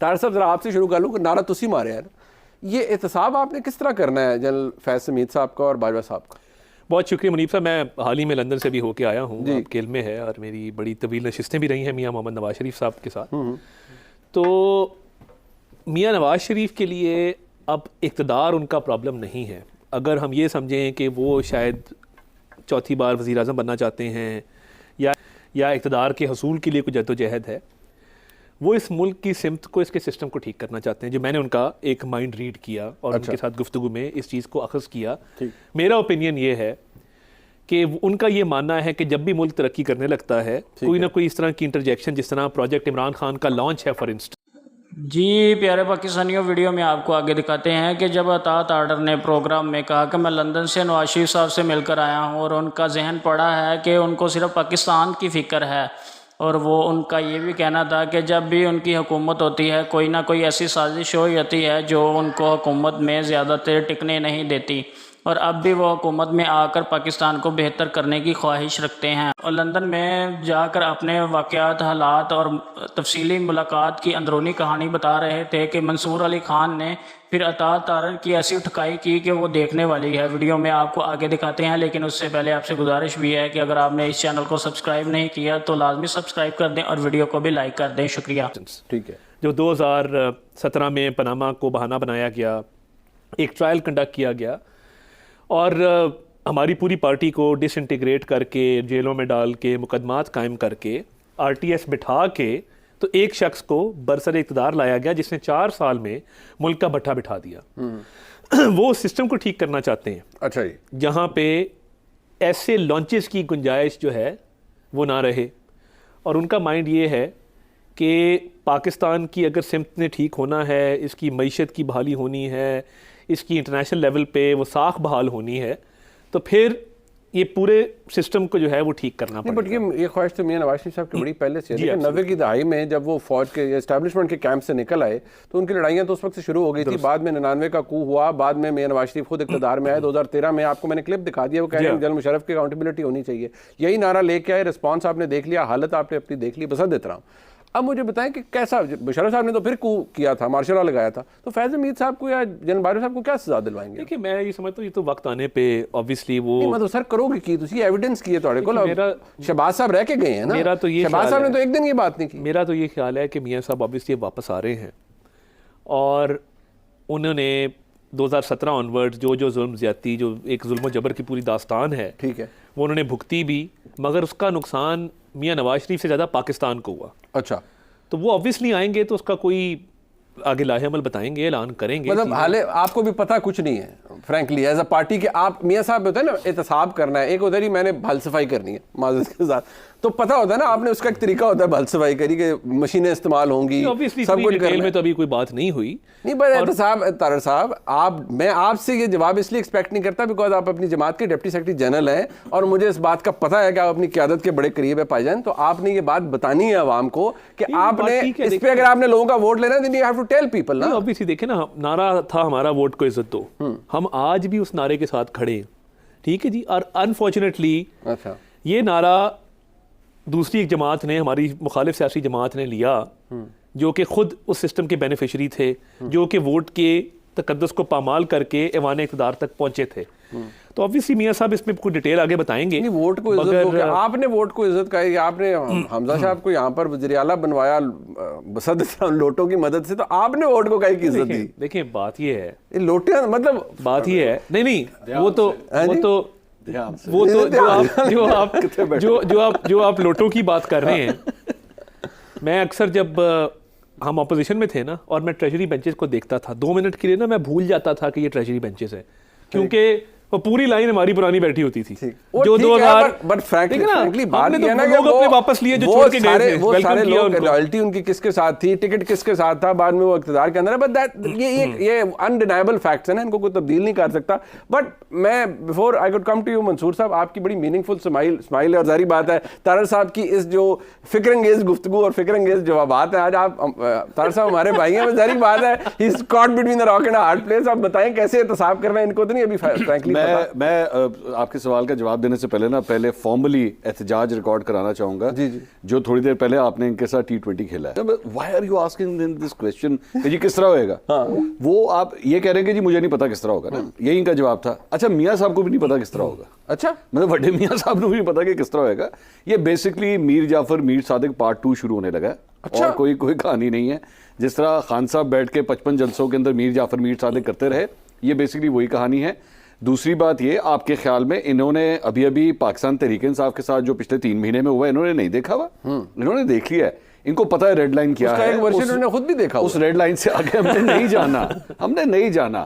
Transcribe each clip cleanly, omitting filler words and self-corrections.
तार साहब जरा आपसे शुरू कर लूँ, नारा तुसी मारे यार, ये एहतसाब आपने किस तरह करना है जनरल फैज़ हमीद साहब का और बाजवा साहब का? बहुत शुक्रिया मुनीब साहब, मैं हाल ही में लंदन से भी होके आया हूँ, आपके इल्म में है, और मेरी बड़ी तवील नशिस्तें भी रही हैं मियाँ मोहम्मद नवाज शरीफ साहब के साथ। तो मियाँ नवाज शरीफ के लिए अब इक़्तिदार उनका प्रॉब्लम नहीं है। अगर हम ये समझें कि वो शायद चौथी बार वज़ीर आज़म बनना चाहते हैं या इक़्तिदार के हसूल के लिए कुछ जद्दोजहद है, वो इस मुल्क की सिमत को, इसके सिस्टम को ठीक करना चाहते हैं। जो मैंने उनका एक माइंड रीड किया और उनके साथ गुफ्तगू में इस चीज़ को अखज़ किया, मेरा ओपिनियन ये है कि उनका ये मानना है कि जब भी मुल्क तरक्की करने लगता है, कोई ना कोई इस तरह की इंटरजेक्शन, जिस तरह प्रोजेक्ट इमरान खान का लॉन्च है फॉर इंस्टेंस। जी प्यारे पाकिस्तानियों, वीडियो में आपको आगे दिखाते हैं कि जब अतात आर्डर ने प्रोग्राम में कहा कि मैं लंदन से नवाज शरीफ साहब से मिलकर आया हूं और उनका जहन पड़ा है कि उनको सिर्फ पाकिस्तान की फ़िक्र है, और वो उनका ये भी कहना था कि जब भी उनकी हुकूमत होती है कोई ना कोई ऐसी साजिश हो जाती है जो उनको हुकूमत में ज़्यादा देर टिकने नहीं देती, और अब भी वो हुकूमत में आकर पाकिस्तान को बेहतर करने की ख्वाहिश रखते हैं। और लंदन में जाकर अपने वाक़यात, हालात और तफसीली मुलाकात की अंदरूनी कहानी बता रहे थे कि मंसूर अली ख़ान ने फिर अतात आर्डर की ऐसी उठकाई की कि वो देखने वाली है। वीडियो में आपको आगे दिखाते हैं, लेकिन उससे पहले आपसे गुजारिश भी है कि अगर आपने इस चैनल को सब्सक्राइब नहीं किया तो लाजमी सब्सक्राइब कर दें और वीडियो को भी लाइक कर दें। शुक्रिया। ठीक है। जो 2017 में पनामा को बहाना बनाया गया, एक ट्रायल कंडक्ट किया गया और हमारी पूरी पार्टी को डिसइंटीग्रेट करके, जेलों में डाल के, मुकदमात कायम करके, RTS बिठा के, तो एक शख्स को बरसर इक़्तिदार लाया गया जिसने 4 साल में मुल्क का भट्ठा बिठा दिया। वो सिस्टम को ठीक करना चाहते हैं। अच्छा जी। जहाँ पे ऐसे लॉन्चेस की गुंजाइश जो है वो ना रहे, और उनका माइंड ये है कि पाकिस्तान की अगर सिमत ने ठीक होना है, इसकी मईशत की बहाली होनी है, इसकी इंटरनेशनल लेवल पे वो साख बहाल होनी है, तो फिर ये पूरे सिस्टम को जो है वो ठीक करना पड़ेगा। बट ये ख्वाहिश तो मियां नवाज शरीफ साहब की बड़ी पहले से है। लेकिन 90 की दहाई में जब वो फौज के एस्टैब्लिशमेंट के कैंप से निकल आए तो उनकी लड़ाइयाँ तो उस वक्त से शुरू हो गई थी। बाद में 99 का कू हुआ, बाद में मियां नवाज शरीफ खुद इक़्तिदार में आए। 2013 में आपको मैंने क्लिप दिखा दिया, वो कह रहे हैं जनरल मुशर्रफ की अकाउंटेबिलिटी होनी चाहिए, यही नारा लेके आए। रिस्पॉन्स आपने देख लिया, हालत आपने अपनी देख ली, बसत देता रहा हूँ। अब मुझे बताएं कि कैसा, मुशर्रफ साहब ने तो फिर कू किया था, मार्शल लॉ लगाया था, तो फैज़ हमीद साहब को या जनरल बाजवा साहब को क्या सजा दिलवाएंगे? देखिए, मैं ये समझता हूँ ये तो वक्त आने पे ऑब्वियसली वो मतलब सर करोगे की तुसी एविडेंस की है थोड़े को। शहबाज साहब रह के गए हैं ना, मेरा तो ये शहबाज साहब ने तो एक दिन ये बात नहीं की। मेरा तो ये ख्याल है कि मियाँ साहब ऑब्वियसली वापस आ रहे हैं और उन्होंने 2017 ऑनवर्ड्स जो जुल्म ज्यादती, जो एक जुल्म जबर की पूरी दास्तान है, ठीक है, वो उन्होंने भुगती भी, मगर उसका नुकसान मियाँ नवाज शरीफ से ज़्यादा पाकिस्तान को हुआ। अच्छा, तो वो ऑब्वियसली आएंगे तो उसका कोई आगे लाहे अमल बताएंगे, ऐलान करेंगे। मतलब हाले आपको भी पता कुछ नहीं है फ्रैंकली एज अ पार्टी के। आप मियाँ साहब होता है ना, एहतसाब करना है, एक उधर ही मैंने भल सफाई करनी है माजरत के साथ, तो पता होता है ना आपने, उसका एक तरीका होता है भल सफाई करी कि मशीनें इस्तेमाल होंगी, सब कुछ डिटेल में तो अभी कोई बात नहीं हुई। नहीं पर एहतसाब तारर साहब, मैं आपसे ये जवाब इसलिए एक्सपेक्ट नहीं करता बिकॉज आप अपनी जमात के डिप्टी सेक्रेटरी जनरल हैं और मुझे इस बात का पता है कि आप अपनी क़यादत के बड़े करीब है भाईजान। तो आपने ये बात बतानी है आवाम को कि आपने इस पे, अगर आपने लोगों का वोट लेना है, you have to tell people ना। ऑब्वियसली देखें ना, नारा था हमारा वोट को इज्जत दो, हम आज भी उस नारे के साथ खड़े हैं, ठीक है जी। और अनफॉर्चुनेटली अच्छा, ये नारा दूसरी एक जमात ने, हमारी मुखालिफ सियासी जमात ने लिया, जो कि खुद उस सिस्टम के बेनिफिशरी थे, जो कि वोट के तकद्दुस को पामाल करके ऐवान इक़्तिदार तक पहुंचे थे। तो ऑब्वियसली मियाँ साहब इसमें कुछ डिटेल आगे बताएंगे। नहीं, वोट को इज्जत दो, आपने वोट को इज्जत कही, आपने हमजा साहब को यहाँ पर वज़ीर आला बनवाया बसद लोटों की मदद से, तो आपने वोट को कहीं की इज्जत दी? देखिए बात ये है, लोटे मतलब बात ये है, नहीं जो आप लोटों की बात कर रहे हैं, मैं अक्सर जब हम ऑपोजिशन में थे ना और मैं ट्रेजरी बेंचेस को देखता था, 2 मिनट के लिए ना मैं भूल जाता था कि ये ट्रेजरी बेंचेस है, क्योंकि वो पूरी लाइन हमारी पुरानी बैठी होती थी जो 2000। बट फ्रैंकली बात हमने ये ना कि लोग अपने वापस लिए जो छोड़ के गए थे, वो सारे लोग, लॉयल्टी उनकी किसके साथ थी, टिकट किसके साथ था, बाद में वो इक़्तिदार के अंदर है। बट दैट ये अनडिनाइबल फैक्ट्स है ना, इनको कोई तब्दील नहीं कर सकता। बट मैं before I could come to you Mansoor sahab, आपकी बड़ी मीनिंगफुल स्माइल है और जारी बात है तारर साहब की इस जो फिक्रंगेज गुफ्तगू और फिक्रंगेज जवाबात हैं आज। आप तारर साहब हमारे भाई हैं, जारी बात है, he is caught between the rock and a hard place. आप बताएं कैसे एहतसाब करना है इनको, तो नहीं अभी फ्रैंकली मैं आपके सवाल का जवाब देने से पहले फॉर्मली एहतजाज रिकॉर्ड कराना चाहूंगा। जी जी। जो थोड़ी देर पहले आपने इनके साथ T20 खेला है, why are you asking this question कि जी किस तरह होएगा? वो आप ये कह रहे हैं कि जी मुझे नहीं पता किस तरह होगा ना, यही इनका जवाब था। अच्छा, मियाँ साहब को भी नहीं पता किस तरह होगा। अच्छा, मतलब बड़े मियाँ साहब को भी नहीं पता कि किस तरह होएगा। ये बेसिकली मीर जाफर मीर सादिक पार्ट 2 शुरू होने लगा है। अच्छा। और कोई कहानी नहीं है। जिस तरह खान साहब बैठ के 55 जलसों के अंदर मीर जाफर मीर सादिक करते रहे, ये बेसिकली वही कहानी है। दूसरी बात ये, आपके ख्याल में इन्होंने अभी पाकिस्तान तहरीक इंसाफ के साथ जो पिछले 3 महीने में हुआ, इन्होंने नहीं देखा हुआ? इन्होंने देख लिया है। इनको पता है रेड लाइन क्या है। एक वर्षन उन्होंने खुद भी देखा। उस रेड लाइन से आगे हमने नहीं जाना।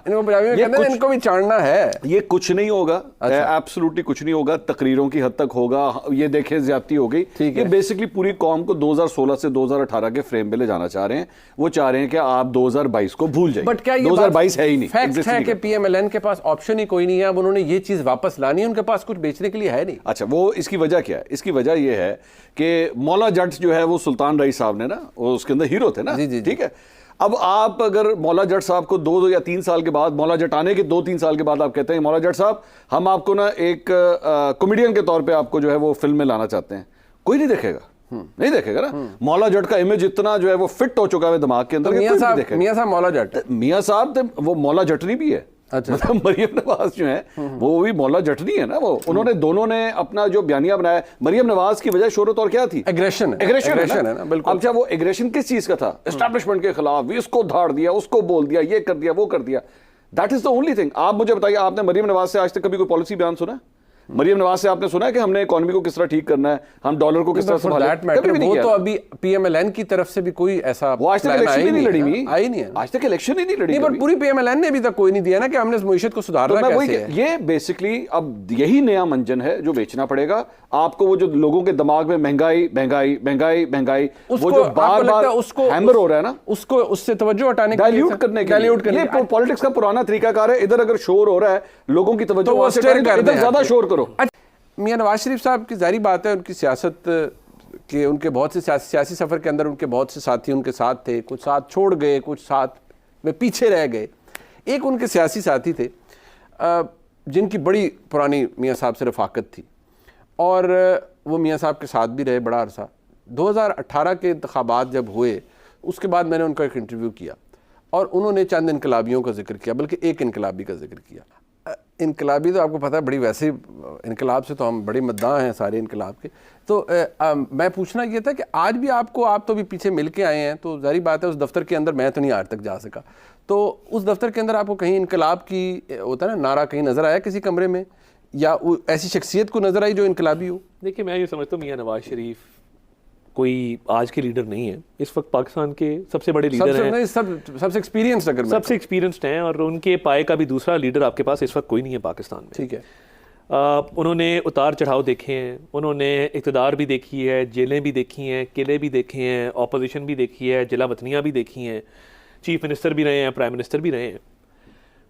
इनको भी जानना है। ये कुछ नहीं होगा, एब्सोल्युटली कुछ नहीं होगा। तकरीरों की हद तक होगा। ये देखे ज्यादती हो गई। ये बेसिकली पूरी कौम को 2016 से 2018 के फ्रेम में ले जाना चाह रहे हैं। वो चाह रहे हैं कि आप 2022 को भूल जाइए। बट क्या 2022 है ही नहीं। फैक्ट है कि PMLN के पास ऑप्शन ही कोई नहीं है। अब उन्होंने ये चीज वापस लानी है, उनके पास कुछ बेचने के लिए है नहीं। अच्छा, वो इसकी वजह क्या है? इसकी वजह ये है कि मौला जट जो है वो सुल्तान रईस साहब ने ना, वो उसके अंदर हीरो थे ना। ठीक है। अब आप अगर मौला जट साहब को 2 या 3 साल के बाद, मौला जट आने के 2-3 साल के बाद आप कहते हैं मौला जट साहब हम आपको ना एक कॉमेडियन के तौर पे आपको जो है वो फिल्म में लाना चाहते हैं, कोई नहीं देखेगा। नहीं देखेगा ना। मौला जट का इमेज इतना जो है वो फिट हो चुका है दिमाग के अंदर। मियां साहब मौला जट, मियां साहब वो मौला जटनी भी है। अच्छा। मतलब मरियम नवाज जो है वो भी मौला जटनी है ना। वो उन्होंने दोनों ने अपना जो बयानिया बनाया, मरियम नवाज की वजह शोहरत और क्या थी? एग्रेशन है ना। बिल्कुल। अब जब वो एग्रेशन किस चीज का था? एस्टैब्लिशमेंट के खिलाफ, इसको धाड़ दिया, उसको बोल दिया, ये कर दिया, वो कर दिया। That is the only thing. आप मुझे बताइए, आपने मरियम नवाज से आज तक कभी कोई पॉलिसी बयान सुना? मरियम नवाज से आपने सुना है कि हमने इकोनॉमी को किस तरह ठीक करना है, हम डॉलर को किस तरह संभालें? कभी भी नहीं किया। तो अभी PMLN की तरफ से भी कोई ऐसा, वो आज तक इलेक्शन ही नहीं लड़ी हुई। आई नहीं है आज तक इलेक्शन ही नहीं लड़ी। पर पूरी PMLN ने अभी तक कोई नहीं दिया ना कि हमने इस मईशत को सुधारना कैसे है। ये बेसिकली अब यही नया मंजन है जो बेचना पड़ेगा आपको। वो जो लोगों के दिमाग में महंगाई महंगाई महंगाई महंगाई, वो जो बार-बार उसको हैमर हो रहा है ना, उसको उससे तवज्जो हटाने के लिए, डाइल्यूट करने के लिए। ये पॉलिटिक्स का पुराना तरीकाकार है। इधर अगर शोर हो रहा है, लोगों की तवज्जो इधर ज्यादा शोर करो। मियां नवाज शरीफ साहब की जाहिर बात है, उनकी सियासत के, उनके बहुत से सियासी सफ़र के अंदर उनके बहुत से साथी उनके साथ थे। कुछ साथ छोड़ गए, कुछ साथ में पीछे रह गए। एक उनके सियासी साथी थे जिनकी बड़ी पुरानी मियां साहब से रफ़ाकत थी और वो मियां साहब के साथ भी रहे बड़ा अरसा। 2018 के इंतखाबात जब हुए, उसके बाद मैंने उनका एक इंटरव्यू किया और उन्होंने चंद इनकलाबियों का जिक्र किया, बल्कि एक इनकलाबी का जिक्र किया। इनकलाबी तो आपको पता है बड़ी, वैसे इनकलाब से तो हम बड़ी मद्दाह हैं सारे इनकलाब के। तो मैं पूछना ये था कि आज भी आपको, आप तो भी पीछे मिल के आए हैं, तो जारी बात है उस दफ्तर के अंदर मैं तो नहीं आज तक जा सका, तो उस दफ्तर के अंदर आपको कहीं इनकलाब की होता है ना नारा कहीं नज़र आया किसी कमरे में, या ऐसी शख्सियत को नज़र आई जो इनकलाबी हो? देखिए, मैं ये समझता हूँ मियां नवाज शरीफ कोई आज के लीडर नहीं है। इस वक्त पाकिस्तान के सबसे बड़े लीडर हैं, सबसे एक्सपीरियंस्ड, अगर सबसे एक्सपीरियंस्ड हैं, और उनके पाए का भी दूसरा लीडर आपके पास इस वक्त कोई नहीं है पाकिस्तान में। ठीक है। उन्होंने उतार चढ़ाव देखे हैं, उन्होंने इक़्तिदार भी देखी है, जेलें भी देखी हैं, किले भी देखे हैं, ऑपोजिशन भी देखी है, जिला वतनियाँ भी देखी हैं, चीफ मिनिस्टर भी रहे हैं, प्राइम मिनिस्टर भी रहे हैं।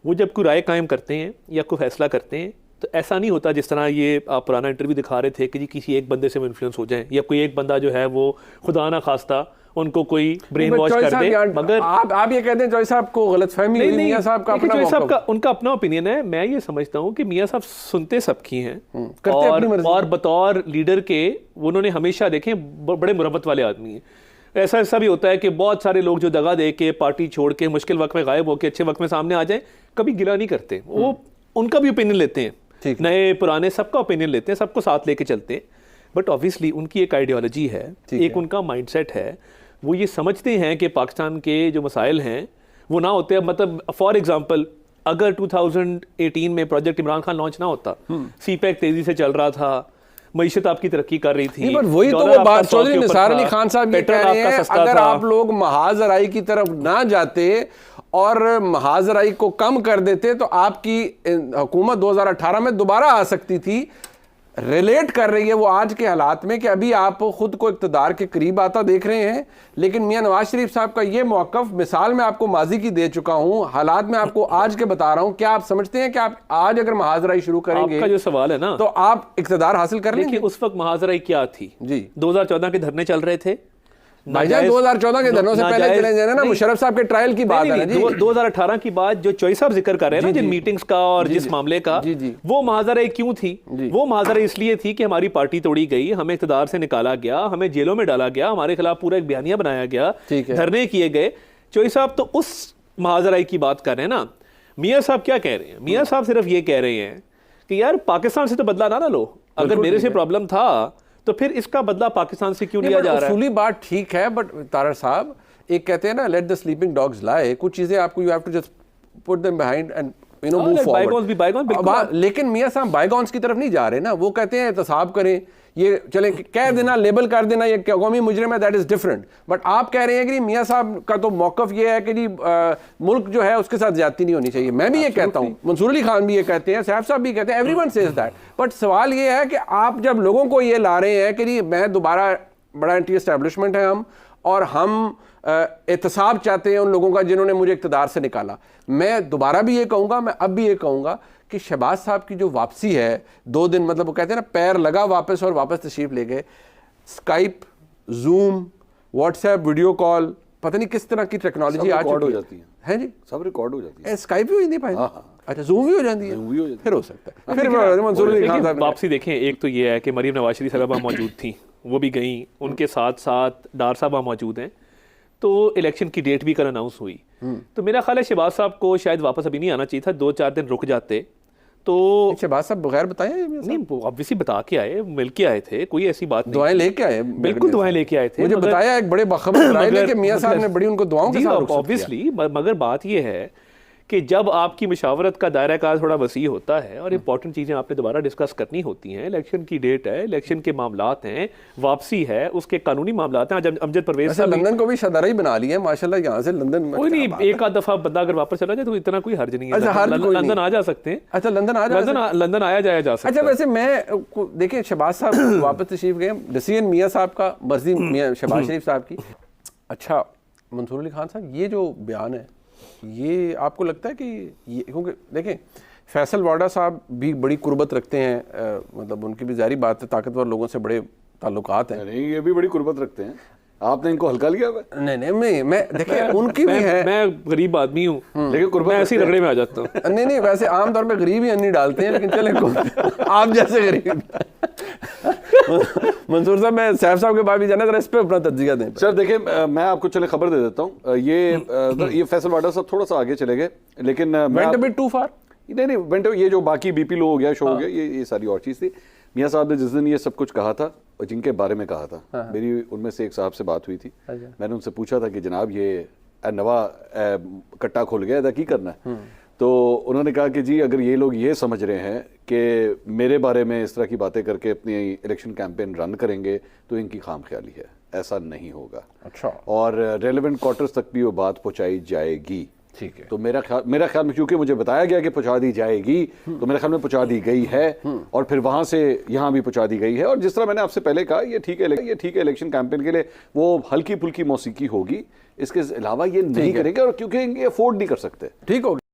वो जब कोई राय कायम करते हैं या कोई फैसला करते हैं तो ऐसा नहीं होता जिस तरह ये आप पुराना इंटरव्यू दिखा रहे थे कि जी किसी एक बंदे से वो इन्फ्लुएंस हो जाए, या कोई एक बंदा जो है वो खुदा ना खास्ता उनको कोई ब्रेन वॉश कर दे। मगर आप ये कहते हैं जॉय साहब को गलतफहमी हुई, मियां साहब का अपना, साहब का उनका अपना ओपिनियन है। मैं ये समझता हूँ कि मियां साहब सुनते सबकी हैं और बतौर लीडर के उन्होंने हमेशा देखें बड़े मुरब्बत वाले आदमी हैं। ऐसा भी होता है कि बहुत सारे लोग जो दगा दे के, पार्टी छोड़ के, मुश्किल वक्त में गायब होकर अच्छे वक्त में सामने आ जाए, कभी गिला नहीं करते। वो उनका भी ओपिनियन लेते हैं, नए पुराने सबका ओपिनियन लेते हैं, सबको साथ लेके चलते हैं। बट ऑब्वियसली उनकी एक आइडियोलॉजी है, एक उनका माइंडसेट है। वो ये समझते हैं कि पाकिस्तान के जो मसाइल हैं वो ना होते। मतलब फॉर एग्जांपल, अगर 2018 में प्रोजेक्ट इमरान खान लॉन्च ना होता, CPEC तेजी से चल रहा था, मईशत आपकी तरक्की कर रही थी, पर वही तो वो बात चौधरी निसार अली खान साहब ये कह रहे हैं, अगर आप लोग महाजराई की तरफ ना जाते और महाजराई को कम कर देते तो आपकी हुकूमत 2018 में दोबारा आ सकती थी। रिलेट कर रही है वो आज के हालात में कि अभी आप खुद को इक़्तिदार के करीब आता देख रहे हैं, लेकिन मियां नवाज शरीफ साहब का ये मौक़िफ़, मिसाल मैं आपको माजी की दे चुका हूं, हालात में आपको आज के बता रहा हूं। क्या आप समझते हैं कि आप आज अगर महाजराई शुरू करेंगे, आपका जो सवाल है ना, तो आप इक़्तिदार हासिल कर लेंगे? उस वक्त महाजराई क्या थी जी? 2014 के धरने चल रहे थे, भाईजान 2014 के धरनों से पहले चले जाए ना, मुशर्रफ साहब के ट्रायल की बात है ना जी। 2018 की बात जो चॉइस साहब जिक्र कर रहे हैं ना, जिन मीटिंग्स का और जिस मामले का, वो महाजरा क्यों थी? वो महाजरा इसलिए थी कि हमारी पार्टी तोड़ी गई, हमें इख्तिदार से निकाला गया, हमें जेलों में डाला गया, हमारे खिलाफ पूरा एक बयानिया बनाया गया, धरने किए गए। चॉइस साहब तो उस महाजरा की बात कर रहे हैं ना। मियां साहब क्या कह रहे हैं? मियां साहब सिर्फ ये कह रहे हैं कि यार पाकिस्तान से तो बदला ना लो, अगर मेरे से प्रॉब्लम था तो फिर इसका बदला पाकिस्तान से क्यों लिया जा रहा है? उसूली बात ठीक है, बट तारड़ साहब एक कहते हैं ना, let the sleeping dogs lie. कुछ चीजें आपको you have to just put them behind and you know move forward. Bygones भी बायगॉन, बिल्कुल। लेकिन मियां साहब बायगॉन्स की तरफ नहीं जा रहे ना। वो कहते हैं एहतसाब करें, ये चले कह देना, लेबल कर देना ये कौमी मुजरिम है, दैट इज डिफरेंट। बट आप कह रहे हैं कि मियां साहब का तो मौकफ ये है कि जी मुल्क जो है उसके साथ ज्यादती नहीं होनी चाहिए। मैं भी ये कहता हूँ, मंसूर अली खान भी ये कहते हैं, सैफ साहब भी कहते हैं, एवरीवन सेज दैट। बट सवाल ये है कि आप जब लोगों को ये ला रहे हैं कि जी मैं दोबारा, बड़ा एंटी एस्टैब्लिशमेंट है हम, और हम एहतसाब चाहते हैं उन लोगों का जिन्होंने मुझे इक़्तिदार से निकाला। मैं दोबारा भी ये कहूँगा, मैं अब भी ये कहूँगा कि शहबाज साहब की जो वापसी है 2 दिन, मतलब वो कहते हैं ना पैर लगा वापस और वापस तशरीफ ले गए। Skype, zoom, WhatsApp, video call, पता नहीं किस तरह की टेक्नोलॉजी आज हो जाती है जी, सब रिकॉर्ड हो जाती है। स्काइप भी हो जाती है, अच्छा जूम भी हो जाती है, फिर हो सकता है। फिर मंसूर अली खान साहब वापसी देखें, एक तो ये है कि मरीम नवाज शरीफ साहबा मौजूद थी, वो भी गई, उनके साथ साथ डार साहबा मौजूद हैं, तो इलेक्शन की डेट भी कल अनाउंस हुई। तो मेरा ख्याल है शहबाज साहब को शायद वापस अभी नहीं आना चाहिए था, 2-4 दिन रुक जाते तो। शहबाज साहब बगैर बताए नहीं, ऑब्वियसली बता के आए, मिल के आए थे, कोई ऐसी बात नहीं। दुआएं लेके आए, बिल्कुल दुआएं लेके आए थे। मुझे बताया एक बड़े बाखबर राय ने कि मियां साहब ने बड़ी उनको दुआओं के साथ, ऑब्वियसली। मगर बात ये है कि जब आपकी मशावरत का दायरा कार थोड़ा वसी होता है और इंपॉर्टेंट चीज़ें आपने दोबारा डिस्कस करनी होती हैं, इलेक्शन की डेट है, इलेक्शन के मामलात हैं, वापसी है, उसके कानूनी मामलात हैं। आज अमजद परवेज साहब लंदन को भी सदरा ही बना लिया माशाल्लाह, यहाँ से लंदन में कोई नहीं, एक आध दफा बंदा अगर वापस चला जाए तो इतना कोई हर्ज नहीं है। लंदन आ जा सकते हैं। अच्छा, लंदन आया जाया जा सकता है। अच्छा, वैसे मैं देखिए शहबाज साहब वापस तशरीफ गए, डिसीजन मियाँ साहब का, मर्जी मियाँ शहबाज शरीफ साहब की। अच्छा मंसूर अली खान साहब, ये जो बयान है, ये आपको लगता है कि ये, क्योंकि देखें फैसल वाडा साहब भी बड़ी कुर्बत रखते हैं, मतलब उनकी भी जारी बात है, ताकतवर लोगों से बड़े ताल्लुकात हैं। नहीं, ये भी बड़ी कुर्बत रखते हैं, आपने इनको हल्का लिया हुआ? नहीं, मैं देखिए उनकी भी है। मैं गरीब आदमी हूँ, लेकिन मैं ऐसे ही रगड़े में आ जाता हूँ। नहीं, वैसे आमतौर पे गरीब ही अन्नी डालते हैं, लेकिन चले आप जैसे गरीब। मंसूर साहब, मैं सैफ साहब के बाद भी जाना, इस पे अपना तज्जिया दें। सर देखिए, मैं आपको चले खबर दे देता हूँ। ये फैसल वाडा साहब थोड़ा सा आगे चले गए, लेकिन वेंट अ बिट टू फार। नहीं, वेंट, ये जो बाकी बीपी लो हो गया, शो हो गया, ये सारी और चीज़ थी। मियाँ साहब ने जिस दिन ये सब कुछ कहा था, जिनके बारे में कहा था, मेरी उनमें से एक साहब से बात हुई थी। मैंने उनसे पूछा था कि जनाब ये नवा कट्टा खुल गया था, की करना है? तो उन्होंने कहा कि जी अगर ये लोग ये समझ रहे हैं कि मेरे बारे में इस तरह की बातें करके अपनी इलेक्शन कैंपेन रन करेंगे तो इनकी खामख्याली है, ऐसा नहीं होगा। अच्छा। और रेलेवेंट क्वार्टर्स तक भी वो बात पहुंचाई जाएगी। ठीक है। तो मेरा ख्याल में, क्योंकि मुझे बताया गया कि पहुंचा दी जाएगी, तो मेरे ख्याल में पहुंचा दी गई है, और फिर वहां से यहां भी पहुंचा दी गई है। और जिस तरह मैंने आपसे पहले कहा, ये ठीक है इलेक्शन कैंपेन के लिए वो हल्की फुल्की मौसीकी होगी, इसके अलावा ये नहीं करेंगे, और क्योंकि ये अफोर्ड नहीं कर सकते। ठीक होगा।